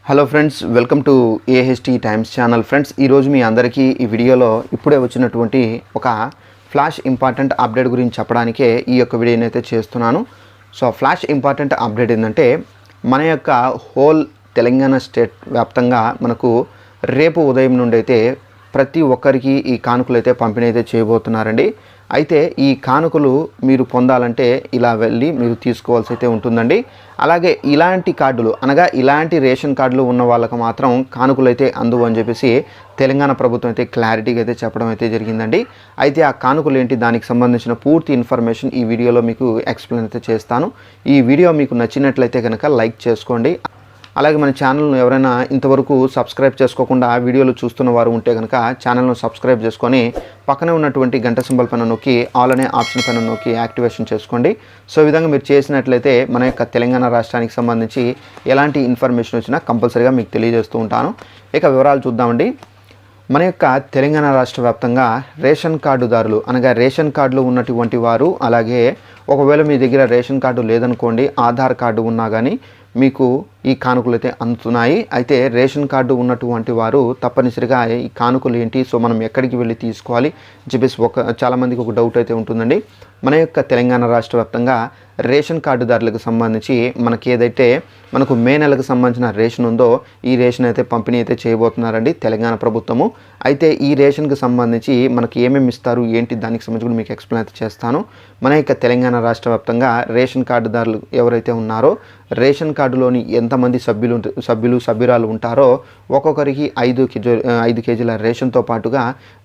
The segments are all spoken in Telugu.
Hello friends, welcome to AHT times channel. Friends, ఈరోజు మీ అందరికీ ఈ వీడియోలో ఇప్పుడే వచ్చినటువంటి ఒక ఫ్లాష్ ఇంపార్టెంట్ అప్డేట్ గురించి చెప్పడానికే ఈ యొక్క వీడియోని అయితే చేస్తున్నాను. సో ఫ్లాష్ ఇంపార్టెంట్ అప్డేట్ ఏంటంటే, మన యొక్క హోల్ తెలంగాణ స్టేట్ వ్యాప్తంగా మనకు రేపు ఉదయం నుండి అయితే ప్రతి ఒక్కరికి ఈ కానుకలు అయితే పంపిణీ అయితే చేయబోతున్నారండి. అయితే ఈ కానుకలు మీరు పొందాలంటే ఇలా వెళ్ళి మీరు తీసుకోవాల్సి అయితే ఉంటుందండి. అలాగే ఇలాంటి కార్డులు అనగా ఇలాంటి రేషన్ కార్డులు ఉన్న వాళ్ళకి మాత్రం కానుకలు అయితే అందువు అని చెప్పేసి తెలంగాణ ప్రభుత్వం అయితే క్లారిటీగా అయితే చెప్పడం అయితే జరిగిందండి. అయితే ఆ కానుకలు ఏంటి, దానికి సంబంధించిన పూర్తి ఇన్ఫర్మేషన్ ఈ వీడియోలో మీకు ఎక్స్ప్లెయిన్ అయితే చేస్తాను. ఈ వీడియో మీకు నచ్చినట్లయితే కనుక లైక్ చేసుకోండి. అలాగే మన ఛానల్ను ఎవరైనా ఇంతవరకు సబ్స్క్రైబ్ చేసుకోకుండా వీడియోలు చూస్తున్న వారు ఉంటే కనుక ఛానల్ను సబ్స్క్రైబ్ చేసుకొని పక్కనే ఉన్నటువంటి గంట సింబల్ పైన నొక్కి ఆల్ అనే ఆప్షన్ పైన నొక్కి యాక్టివేషన్ చేసుకోండి. సో ఈ విధంగా మీరు చేసినట్లయితే మన యొక్క తెలంగాణ రాష్ట్రానికి సంబంధించి ఎలాంటి ఇన్ఫర్మేషన్ వచ్చినా కంపల్సరీగా మీకు తెలియజేస్తూ ఉంటాను. ఇక వివరాలు చూద్దామండి. మన యొక్క తెలంగాణ రాష్ట్ర వ్యాప్తంగా రేషన్ కార్డుదారులు అనగా రేషన్ కార్డులు ఉన్నటువంటి వారు, అలాగే ఒకవేళ మీ దగ్గర రేషన్ కార్డు లేదనుకోండి, ఆధార్ కార్డు ఉన్నా కానీ మీకు ఈ కానుకలు అయితే అందుతున్నాయి. అయితే రేషన్ కార్డు ఉన్నటువంటి వారు తప్పనిసరిగా ఈ కానుకలు ఏంటి, సో మనం ఎక్కడికి వెళ్ళి తీసుకోవాలి చెప్పేసి చాలామందికి ఒక డౌట్ అయితే ఉంటుందండి. మన యొక్క తెలంగాణ రాష్ట్ర వ్యాప్తంగా రేషన్ కార్డుదారులకు సంబంధించి మనకి ఏదైతే మనకు మే నెలకు సంబంధించిన రేషన్ ఉందో ఈ రేషన్ అయితే పంపిణీ అయితే చేయబోతున్నారండి తెలంగాణ ప్రభుత్వము. అయితే ఈ రేషన్కి సంబంధించి మనకి ఏమేమి ఇస్తారు ఏంటి, దానికి సంబంధించి మీకు ఎక్స్ప్లెయిన్ అయితే చేస్తాను. మన యొక్క తెలంగాణ రాష్ట్ర వ్యాప్తంగా రేషన్ కార్డుదారులు ఎవరైతే ఉన్నారో రేషన్ కార్డులోని ఎంతమంది సభ్యురాలు ఉంటారో ఒక్కొక్కరికి 5 కేజీల రేషన్తో పాటుగా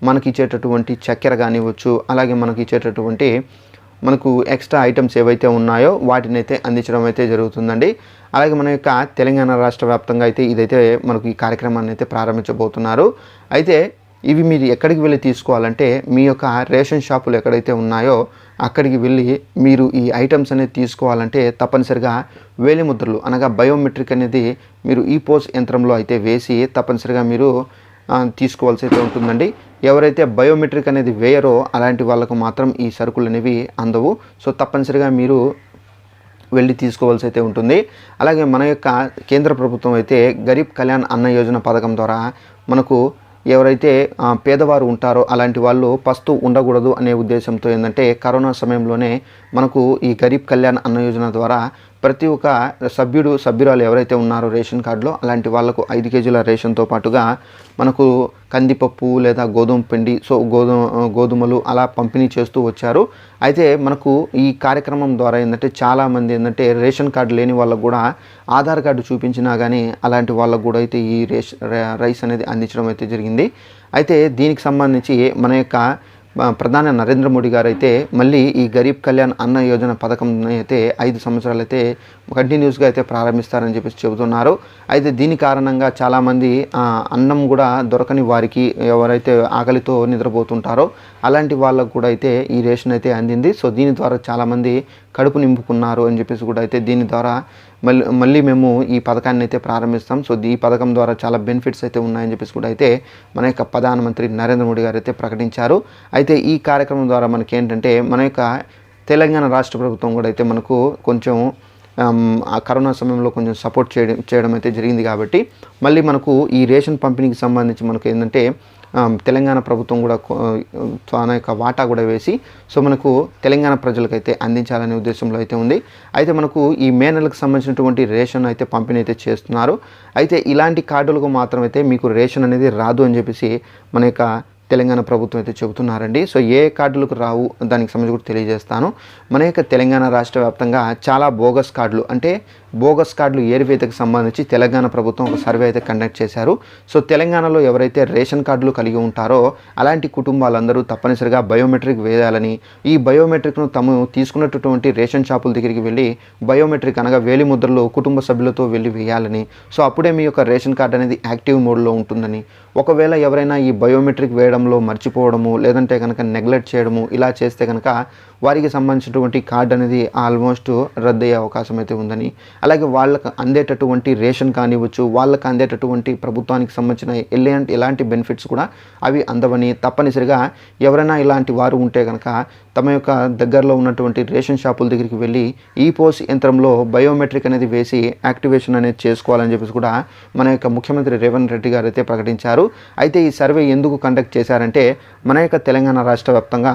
మనకి ఇచ్చేటటువంటి చక్కెర కానివ్వచ్చు, అలాగే మనకి ఇచ్చేటటువంటి మనకు ఎక్స్ట్రా ఐటమ్స్ ఏవైతే ఉన్నాయో వాటిని అయితే అందించడం అయితే జరుగుతుందండి. అలాగే మన యొక్క తెలంగాణ రాష్ట్ర వ్యాప్తంగా అయితే ఇదైతే మనకు ఈ కార్యక్రమాన్ని అయితే ప్రారంభించబోతున్నారు. అయితే ఇవి మీరు ఎక్కడికి వెళ్ళి తీసుకోవాలంటే మీ యొక్క రేషన్ షాపులు ఎక్కడైతే ఉన్నాయో అక్కడికి వెళ్ళి మీరు ఈ ఐటమ్స్ అనేది తీసుకోవాలంటే తప్పనిసరిగా వేలిముద్రలు అనగా బయోమెట్రిక్ అనేది మీరు ఈ పోస్ట్ యంత్రంలో అయితే వేసి తప్పనిసరిగా మీరు తీసుకోవాల్సి అయితే ఉంటుందండి. ఎవరైతే బయోమెట్రిక్ అనేది వేయరో అలాంటి వాళ్ళకు మాత్రం ఈ సరుకులు అనేవి అందవు. సో తప్పనిసరిగా మీరు వెళ్ళి తీసుకోవాల్సి అయితే ఉంటుంది. అలాగే మన యొక్క కేంద్ర ప్రభుత్వం అయితే గరీబ్ కళ్యాణ్ అన్న యోజన పథకం ద్వారా మనకు ఎవరైతే పేదవారు ఉంటారో అలాంటి వాళ్ళు పస్తు ఉండకూడదు అనే ఉద్దేశంతో ఏంటంటే కరోనా సమయంలోనే మనకు ఈ గరీబ్ కళ్యాణ్ అన్న యోజన ద్వారా ప్రతి ఒక్క సభ్యురాలు ఎవరైతే ఉన్నారో రేషన్ కార్డులో అలాంటి వాళ్ళకు 5 కేజీల రేషన్తో పాటుగా మనకు కందిపప్పు లేదా గోధుమ పిండి, సో గోధుమలు అలా పంపిణీ చేస్తూ వచ్చారు. అయితే మనకు ఈ కార్యక్రమం ద్వారా ఏంటంటే చాలామంది ఏంటంటే రేషన్ కార్డు లేని వాళ్ళకు కూడా ఆధార్ కార్డు చూపించినా కానీ అలాంటి వాళ్ళకు కూడా అయితే ఈ రైస్ అనేది అందించడం అయితే జరిగింది. అయితే దీనికి సంబంధించి మన యొక్క ప్రధాని నరేంద్ర మోడీ గారు అయితే మళ్ళీ ఈ గరీబ్ కళ్యాణ్ అన్న యోజన పథకం అయితే 5 సంవత్సరాలు అయితే కంటిన్యూస్గా అయితే ప్రారంభిస్తారని చెప్పేసి చెబుతున్నారు. అయితే దీని కారణంగా చాలామంది అన్నం కూడా దొరకని వారికి, ఎవరైతే ఆకలితో నిద్రపోతుంటారో అలాంటి వాళ్ళకు కూడా అయితే ఈ రేషన్ అయితే అందింది. సో దీని ద్వారా చాలామంది కడుపు నింపుకున్నారు అని చెప్పేసి కూడా అయితే దీని ద్వారా మళ్ళీ మేము ఈ పథకాన్ని అయితే ప్రారంభిస్తాం. సో ఈ పథకం ద్వారా చాలా బెనిఫిట్స్ అయితే ఉన్నాయని చెప్పేసి కూడా అయితే మన యొక్క ప్రధానమంత్రి నరేంద్ర మోడీ గారు అయితే ప్రకటించారు. అయితే ఈ కార్యక్రమం ద్వారా మనకి ఏంటంటే మన యొక్క తెలంగాణ రాష్ట్ర ప్రభుత్వం కూడా అయితే మనకు కొంచెం ఆ కరోనా సమయంలో కొంచెం సపోర్ట్ చేయడం అయితే జరిగింది. కాబట్టి మళ్ళీ మనకు ఈ రేషన్ పంపిణీకి సంబంధించి మనకు ఏంటంటే తెలంగాణ ప్రభుత్వం కూడా తన యొక్క వాటా కూడా వేసి సో మనకు తెలంగాణ ప్రజలకైతే అందించాలనే ఉద్దేశంలో అయితే ఉంది. అయితే మనకు ఈ మే నెలకు సంబంధించినటువంటి రేషన్ అయితే పంపిణీ అయితే చేస్తున్నారు. అయితే ఇలాంటి కార్డులకు మాత్రం అయితే మీకు రేషన్ అనేది రాదు అని చెప్పేసి మన యొక్క తెలంగాణ ప్రభుత్వం అయితే చెబుతున్నారండి. సో ఏ కార్డులకు రావు దానికి సంబంధించి కూడా తెలియజేస్తాను. మన యొక్క తెలంగాణ రాష్ట్ర వ్యాప్తంగా చాలా బోగస్ కార్డులు, అంటే బోగస్ కార్డులు ఏరివేతకు సంబంధించి తెలంగాణ ప్రభుత్వం ఒక సర్వే అయితే కండక్ట్ చేశారు. సో తెలంగాణలో ఎవరైతే రేషన్ కార్డులు కలిగి ఉంటారో అలాంటి కుటుంబాలందరూ తప్పనిసరిగా బయోమెట్రిక్ వేయాలని, ఈ బయోమెట్రిక్ను తాము తీసుకున్నటువంటి రేషన్ షాపుల దగ్గరికి వెళ్ళి బయోమెట్రిక్ అనగా వేలిముద్రలు కుటుంబ సభ్యులతో వెళ్ళి వేయాలని, సో అప్పుడే మీ యొక్క రేషన్ కార్డు అనేది యాక్టివ్ మోడ్లో ఉంటుందని. ఒకవేళ ఎవరైనా ఈ బయోమెట్రిక్ వేయడంలో మర్చిపోవడము లేదంటే కనుక నెగ్లెక్ట్ చేయడము ఇలా చేస్తే కనుక వారికి సంబంధించినటువంటి కార్డు అనేది ఆల్మోస్ట్ రద్దయ్యే అవకాశం అయితే ఉందని, అలాగే వాళ్ళకు అందేటటువంటి రేషన్ కానివ్వచ్చు, వాళ్ళకు అందేటటువంటి ప్రభుత్వానికి సంబంధించిన ఎలాంటి బెనిఫిట్స్ కూడా అవి అందవని, తప్పనిసరిగా ఎవరైనా ఇలాంటి వారు ఉంటే కనుక తమ యొక్క దగ్గరలో ఉన్నటువంటి రేషన్ షాపుల దగ్గరికి వెళ్ళి ఈ పోస్ యంత్రంలో బయోమెట్రిక్ అనేది వేసి యాక్టివేషన్ అనేది చేసుకోవాలని చెప్పేసి కూడా మన యొక్క ముఖ్యమంత్రి రేవంత్ రెడ్డి గారు అయితే ప్రకటించారు. అయితే ఈ సర్వే ఎందుకు కండక్ట్ చేశారంటే మన యొక్క తెలంగాణ రాష్ట్ర వ్యాప్తంగా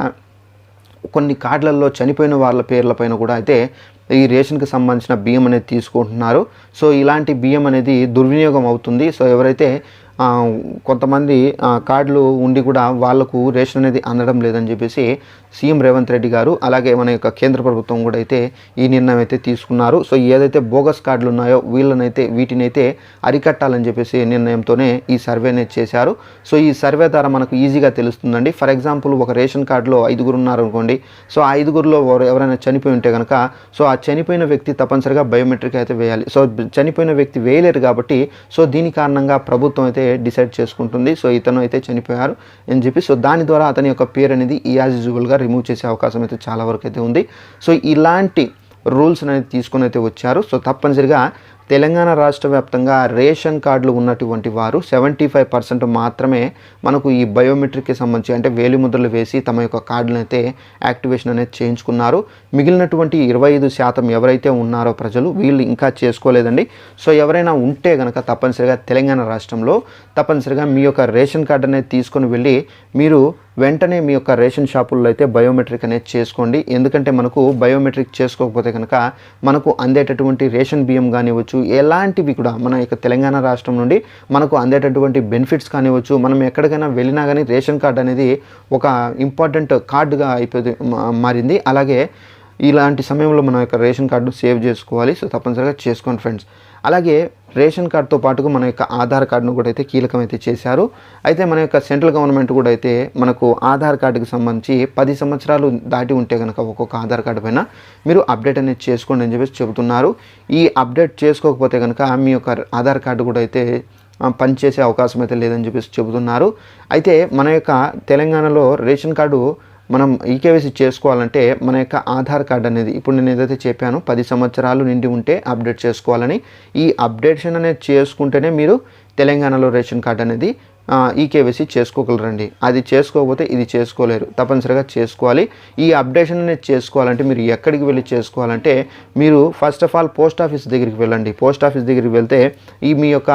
కొన్ని కార్డులలో చనిపోయిన వాళ్ళ పేర్లపైన కూడా అయితే ఈ రేషన్కి సంబంధించిన బియ్యం అనేది తీసుకుంటున్నారు. సో ఇలాంటి బియ్యం అనేది దుర్వినియోగం అవుతుంది. సో ఎవరైతే కొంతమంది కార్డులు ఉండి కూడా వాళ్లకు రేషన్ అనేది అందడం లేదని చెప్పేసి సీఎం రేవంత్ రెడ్డి గారు అలాగే మన యొక్క కేంద్ర ప్రభుత్వం కూడా అయితే ఈ నిర్ణయం అయితే తీసుకున్నారు. సో ఏదైతే బోగస్ కార్డులు ఉన్నాయో వీటినైతే అరికట్టాలని చెప్పేసి నిర్ణయంతోనే ఈ సర్వే అనేది చేశారు. సో ఈ సర్వే ద్వారా మనకు ఈజీగా తెలుస్తుందండి. ఫర్ ఎగ్జాంపుల్ ఒక రేషన్ కార్డులో 5 ఉన్నారు అనుకోండి. సో ఆ 5లో ఎవరైనా చనిపోయి ఉంటే కనుక సో ఆ చనిపోయిన వ్యక్తి తప్పనిసరిగా బయోమెట్రిక్ అయితే వేయాలి. సో చనిపోయిన వ్యక్తి వేయలేరు కాబట్టి సో దీని కారణంగా ప్రభుత్వం అయితే డిసైడ్ చేసుకుంటుంది. సో ఇతను అయితే చనిపోయారు అని చెప్పి సో దాని ద్వారా అతని యొక్క పేరు అనేది యాజ్ యూజువల్గా రిమూవ్ చేసే అవకాశం అయితే చాలా వరకు అయితే ఉంది. సో ఇలాంటి రూల్స్ అనేది తీసుకొని అయితే వచ్చారు. సో తప్పనిసరిగా తెలంగాణ రాష్ట్ర వ్యాప్తంగా రేషన్ కార్డులు ఉన్నటువంటి వారు 75% మాత్రమే మనకు ఈ బయోమెట్రిక్కి సంబంధించి అంటే వేలిముద్రలు వేసి తమ యొక్క కార్డులను అయితే యాక్టివేషన్ అనేది చేయించుకున్నారు. మిగిలినటువంటి 25% ఎవరైతే ఉన్నారో ప్రజలు వీళ్ళు ఇంకా చేసుకోలేదండి. సో ఎవరైనా ఉంటే కనుక తప్పనిసరిగా తెలంగాణ రాష్ట్రంలో తప్పనిసరిగా మీ యొక్క రేషన్ కార్డు అనేది తీసుకొని వెళ్ళి మీరు వెంటనే మీ యొక్క రేషన్ షాపుల్లో అయితే బయోమెట్రిక్ అనేది చేసుకోండి. ఎందుకంటే మనకు బయోమెట్రిక్ చేసుకోకపోతే కనుక మనకు అందేటటువంటి రేషన్ బియ్యం కానివ్వచ్చు, ఎలాంటివి కూడా మన యొక్క తెలంగాణ రాష్ట్రం నుండి మనకు అందేటటువంటి బెనిఫిట్స్ కానివ్వచ్చు, మనం ఎక్కడికైనా వెళ్ళినా కానీ రేషన్ కార్డు అనేది ఒక ఇంపార్టెంట్ కార్డుగా మారింది. అలాగే ఇలాంటి సమయంలో మన యొక్క రేషన్ కార్డు సేవ్ చేసుకోవాలి. సో తప్పనిసరిగా చేసుకోండి ఫ్రెండ్స్. అలాగే రేషన్ కార్డుతో పాటుగా మన యొక్క ఆధార్ కార్డును కూడా అయితే కీలకమైతే చేశారు. అయితే మన యొక్క సెంట్రల్ గవర్నమెంట్ కూడా అయితే మనకు ఆధార్ కార్డుకి సంబంధించి 10 సంవత్సరాలు దాటి ఉంటే కనుక ఒక్కొక్క ఆధార్ కార్డు పైన మీరు అప్డేట్ అనేది చేసుకోండి అని చెప్పేసి చెబుతున్నారు. ఈ అప్డేట్ చేసుకోకపోతే కనుక మీ యొక్క ఆధార్ కార్డు కూడా అయితే పనిచేసే అవకాశం అయితే లేదని చెప్పేసి చెబుతున్నారు. అయితే మన యొక్క తెలంగాణలో రేషన్ కార్డు మనం ఈకేవైసీ చేసుకోవాలంటే మన యొక్క ఆధార్ కార్డు అనేది ఇప్పుడు నేను ఏదైతే చెప్పానో 10 సంవత్సరాలు నిండి ఉంటే అప్డేట్ చేసుకోవాలని, ఈ అప్డేషన్ అనేది చేసుకుంటేనే మీరు తెలంగాణలో రేషన్ కార్డు అనేది ఈకేవైసీ చేసుకోగలరండి. అది చేసుకోకపోతే ఇది చేసుకోలేరు. తప్పనిసరిగా చేసుకోవాలి. ఈ అప్డేషన్ అనేది చేసుకోవాలంటే మీరు ఎక్కడికి వెళ్ళి చేసుకోవాలంటే మీరు first of all post office దగ్గరికి వెళ్ళండి. పోస్ట్ ఆఫీస్ దగ్గరికి వెళ్తే మీ యొక్క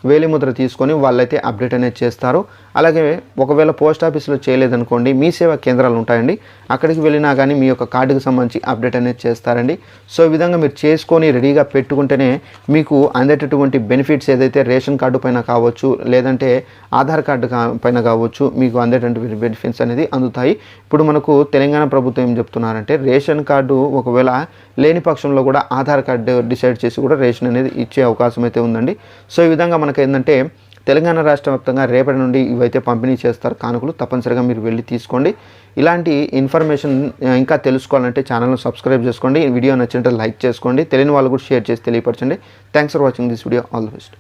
వేలిముద్ర తీసుకొని వాళ్ళైతే అప్డేట్ అనేది చేస్తారు. అలాగే ఒకవేళ పోస్ట్ ఆఫీస్లో చేయలేదనుకోండి మీ సేవా కేంద్రాలు ఉంటాయండి, అక్కడికి వెళ్ళినా కానీ మీ యొక్క కార్డుకి సంబంధించి అప్డేట్ అనేది చేస్తారండి. సో ఈ విధంగా మీరు చేసుకొని రెడీగా పెట్టుకుంటేనే మీకు అందేటటువంటి బెనిఫిట్స్ ఏదైతే రేషన్ కార్డు పైన కావచ్చు లేదంటే ఆధార్ కార్డు పైన కావచ్చు మీకు అందేటటువంటి బెనిఫిట్స్ అనేది అందుతాయి. ఇప్పుడు మనకు తెలంగాణ ప్రభుత్వం ఏం చెప్తున్నారంటే రేషన్ కార్డు ఒకవేళ లేని పక్షంలో కూడా ఆధార్ కార్డు డిసైడ్ చేసి కూడా రేషన్ అనేది ఇచ్చే అవకాశం అయితే ఉందండి. సో ఈ విధంగా మనకు ఏంటంటే తెలంగాణ రాష్ట్ర వ్యాప్తంగా రేపటి నుండి ఇవైతే పంపిణీ చేస్తారు కానుకలు. తప్పనిసరిగా మీరు వెళ్ళి తీసుకోండి. ఇలాంటి ఇన్ఫర్మేషన్ ఇంకా తెలుసుకోవాలంటే ఛానల్ను సబ్స్క్రైబ్ చేసుకోండి. వీడియో నచ్చినట్టు లైక్ చేసుకోండి. తెలియని వాళ్ళు కూడా షేర్ చేసి తెలియపరచండి. Thanks for watching this video. All the best.